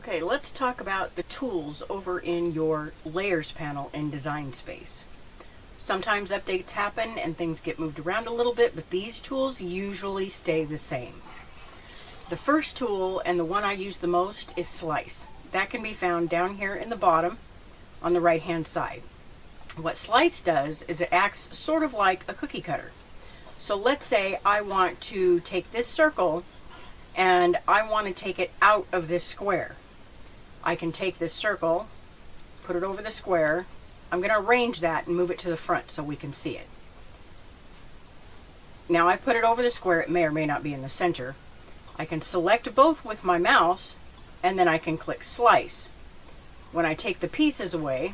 Okay, let's talk about the tools over in your layers panel in Design Space. Sometimes updates happen and things get moved around a little bit, but these tools usually stay the same. The first tool, and the one I use the most, is Slice. That can be found down here in the bottom on the right hand side. What Slice does is it acts sort of like a cookie cutter. So let's say I want to take this circle and I want to take it out of this square. I can take this circle, put it over the square. I'm going to arrange that and move it to the front so we can see it. Now I've put it over the square. It may or may not be in the center. I can select both with my mouse and then I can click Slice. When I take the pieces away,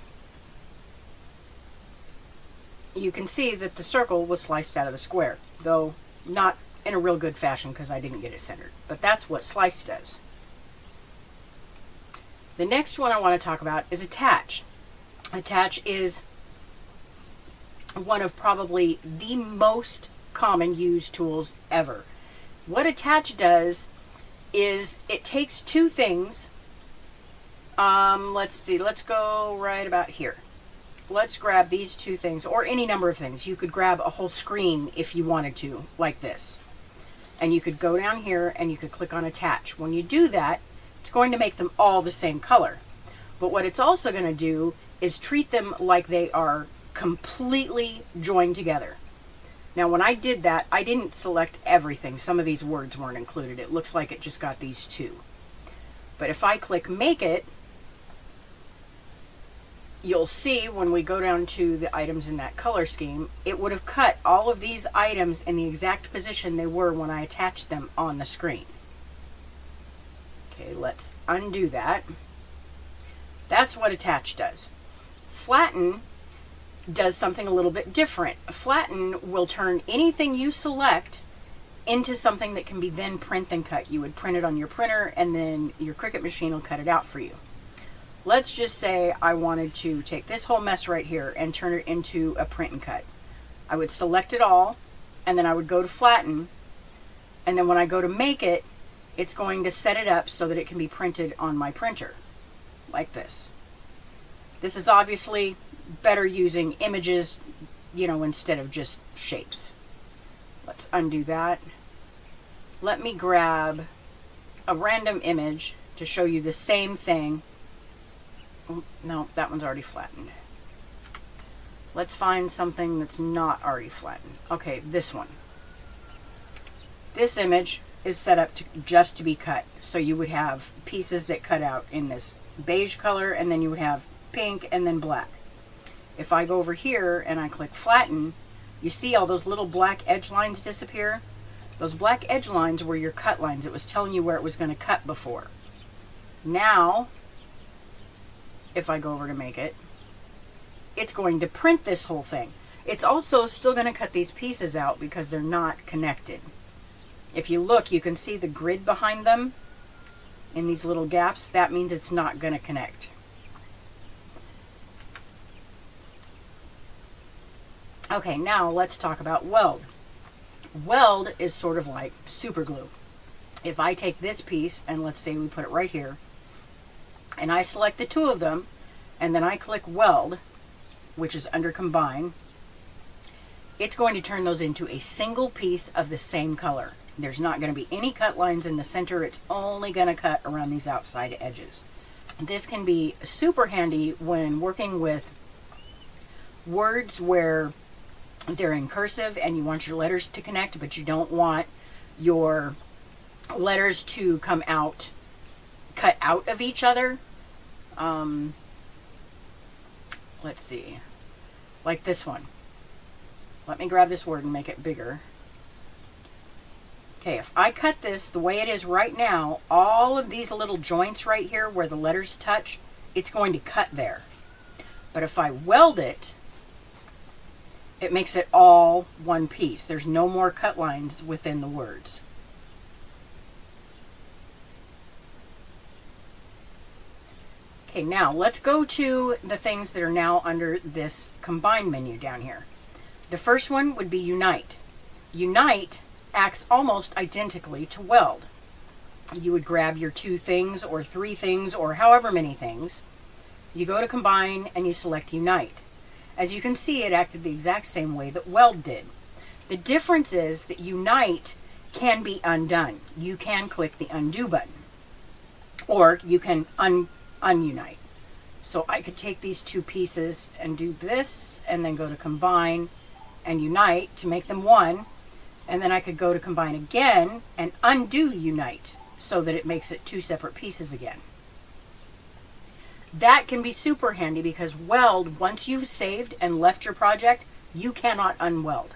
you can see that the circle was sliced out of the square, though not in a real good fashion because I didn't get it centered. But that's what Slice does. The next one I want to talk about is Attach. Attach is one of probably the most common used tools ever. What Attach does is it takes two things. Let's see, let's go right about here. Let's grab these two things, or any number of things. You could grab a whole screen if you wanted to, like this. And you could go down here and you could click on Attach. When you do that, it's going to make them all the same color. But what it's also going to do is treat them like they are completely joined together. Now when I did that, I didn't select everything. Some of these words weren't included. It looks like it just got these two. But if I click Make It, you'll see when we go down to the items in that color scheme, it would have cut all of these items in the exact position they were when I attached them on the screen. Okay, let's undo that. That's what Attach does. Flatten does something a little bit different. Flatten will turn anything you select into something that can be then print and cut. You would print it on your printer and then your Cricut machine will cut it out for you. Let's just say I wanted to take this whole mess right here and turn it into a print and cut. I would select it all and then I would go to Flatten, and then when I go to Make It, it's going to set it up so that it can be printed on my printer, like this. This is obviously better using images, instead of just shapes. Let's undo that. Let me grab a random image to show you the same thing. No, that one's already flattened. Let's find something that's not already flattened. Okay, this one. This image is set up just to be cut. So you would have pieces that cut out in this beige color, and then you would have pink and then black. If I go over here and I click Flatten, you see all those little black edge lines disappear? Those black edge lines were your cut lines. It was telling you where it was going to cut before. Now, if I go over to Make It, it's going to print this whole thing. It's also still going to cut these pieces out because they're not connected. If you look, you can see the grid behind them in these little gaps. That means it's not going to connect. Okay, now let's talk about Weld. Weld is sort of like super glue. If I take this piece, and let's say we put it right here, and I select the two of them, and then I click Weld, which is under Combine, it's going to turn those into a single piece of the same color. There's not going to be any cut lines in the center. It's only going to cut around these outside edges. This can be super handy when working with words where they're in cursive and you want your letters to connect, but you don't want your letters to come out, cut out of each other. Let's see, like this one. Let me grab this word and make it bigger. Okay, if I cut this the way it is right now, all of these little joints right here where the letters touch, it's going to cut there. But if I weld it, it makes it all one piece. There's no more cut lines within the words. Okay, now let's go to the things that are now under this Combine menu down here. The first one would be Unite. Unite acts almost identically to Weld. you would grab your 2 things or 3 things or however many things. You go to combine and you select unite. As you can see, it acted the exact same way that weld did. The difference is that unite can be undone. You can click the undo button, or you can ununite. So I could take these 2 pieces and do this, and then go to combine and unite to make them one, and then I could go to combine again and undo unite so that it makes it 2 separate pieces again. That can be super handy because weld, once you've saved and left your project, you cannot unweld.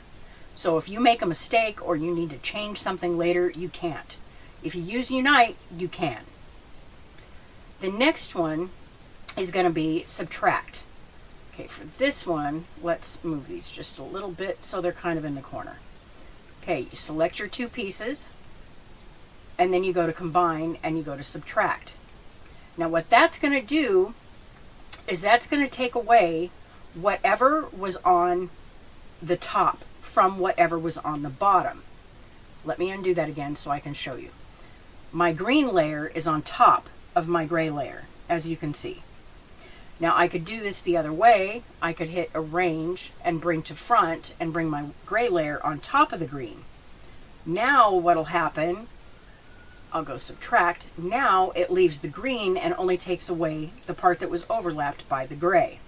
So if you make a mistake or you need to change something later, you can't. If you use unite, you can. The next one is going to be subtract. Okay, for this one, let's move these just a little bit so they're kind of in the corner. Okay, you select your 2 pieces, and then you go to combine and you go to subtract. Now what that's going to do is that's going to take away whatever was on the top from whatever was on the bottom. Let me undo that again so I can show you. My green layer is on top of my gray layer, as you can see. Now I could do this the other way. I could hit arrange and bring to front and bring my gray layer on top of the green. Now what'll happen, I'll go subtract. Now it leaves the green and only takes away the part that was overlapped by the gray.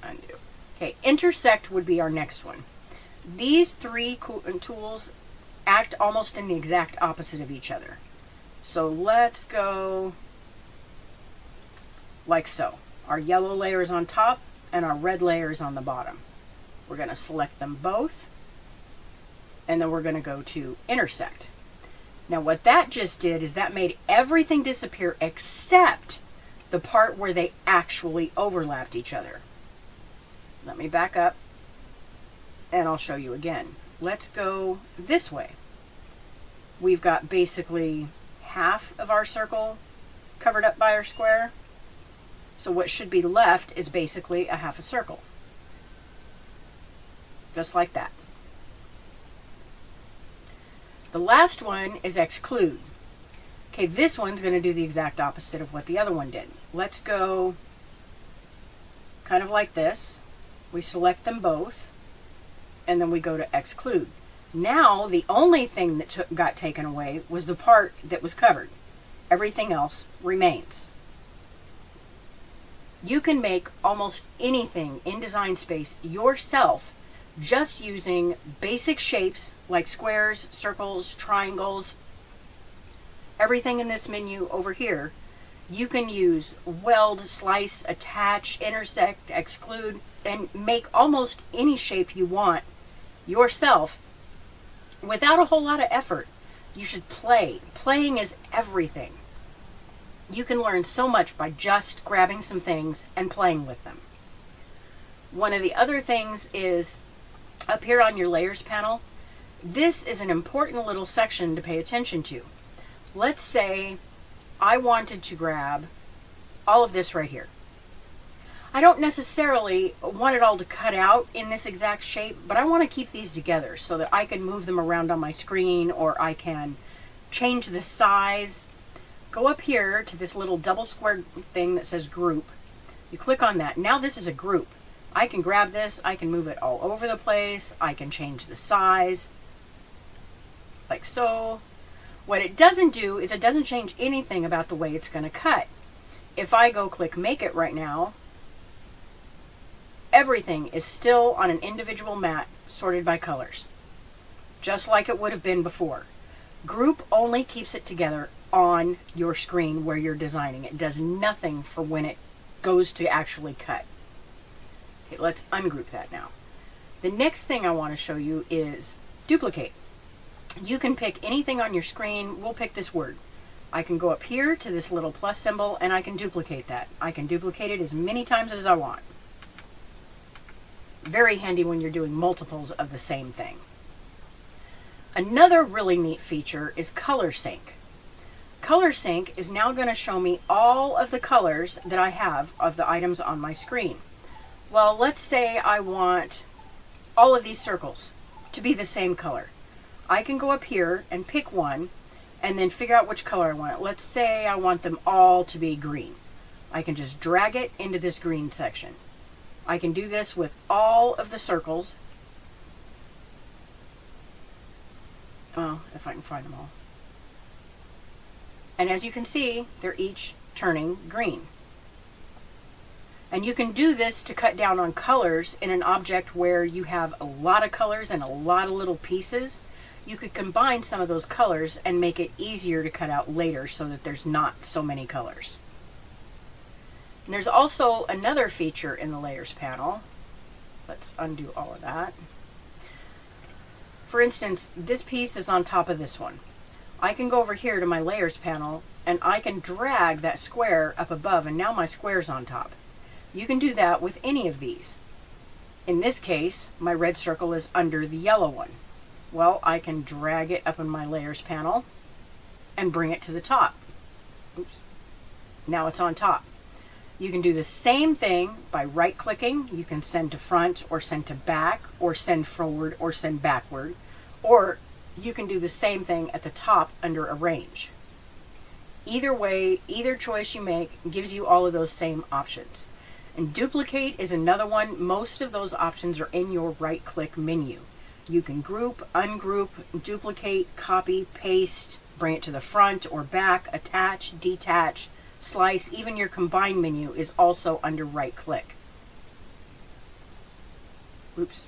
Undo. Okay, intersect would be our next one. These 3 tools act almost in the exact opposite of each other. So let's go like so. Our yellow layer is on top and our red layer is on the bottom. We're going to select them both, and then we're going to go to intersect. Now what that just did is that made everything disappear except the part where they actually overlapped each other. Let me back up and I'll show you again. Let's go this way. We've got basically half of our circle covered up by our square. So what should be left is basically a half a circle. Just like that. The last one is exclude. Okay, this one's going to do the exact opposite of what the other one did. Let's go kind of like this. We select them both, and then we go to exclude. Now, the only thing that got taken away was the part that was covered. Everything else remains. You can make almost anything in Design Space yourself just using basic shapes like squares, circles, triangles. Everything in this menu over here, you can use weld, slice, attach, intersect, exclude, and make almost any shape you want yourself without a whole lot of effort. You should play. Playing is everything. You can learn so much by just grabbing some things and playing with them. One of the other things is up here on your layers panel. This is an important little section to pay attention to. Let's say I wanted to grab all of this right here. I don't necessarily want it all to cut out in this exact shape, but I want to keep these together so that I can move them around on my screen, or I can change the size. Go up here to this little double square thing that says group. You click on that. Now this is a group. I can grab this, I can move it all over the place, I can change the size, like so. What it doesn't do is it doesn't change anything about the way it's going to cut. If I go click make it right now, everything is still on an individual mat sorted by colors, just like it would have been before. Group only keeps it together on your screen where you're designing. It does nothing for when it goes to actually cut. Okay, let's ungroup that now. The next thing I want to show you is duplicate. You can pick anything on your screen. We'll pick this word. I can go up here to this little plus symbol and I can duplicate that. I can duplicate it as many times as I want. Very handy when you're doing multiples of the same thing. Another really neat feature is Color Sync. Color Sync is now going to show me all of the colors that I have of the items on my screen. Well, let's say I want all of these circles to be the same color. I can go up here and pick one and then figure out which color I want. Let's say I want them all to be green. I can just drag it into this green section. I can do this with all of the circles. Well, if I can find them all. And as you can see, they're each turning green. And you can do this to cut down on colors in an object where you have a lot of colors and a lot of little pieces. You could combine some of those colors and make it easier to cut out later so that there's not so many colors. And there's also another feature in the Layers panel. Let's undo all of that. For instance, this piece is on top of this one. I can go over here to my Layers panel and I can drag that square up above, and now my square's on top. You can do that with any of these. In this case, my red circle is under the yellow one. Well, I can drag it up in my Layers panel and bring it to the top. Oops. Now it's on top. You can do the same thing by right-clicking. You can send to front or send to back or send forward or send backward. Or you can do the same thing at the top under Arrange. Either way, either choice you make gives you all of those same options. And Duplicate is another one. Most of those options are in your right-click menu. You can group, ungroup, duplicate, copy, paste, bring it to the front or back, attach, detach, slice. Even your combine menu is also under right-click. Oops.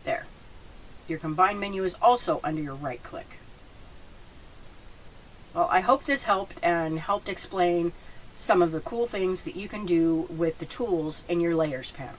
There. Your combine menu is also under your right-click. Well, I hope this helped and helped explain some of the cool things that you can do with the tools in your Layers panel.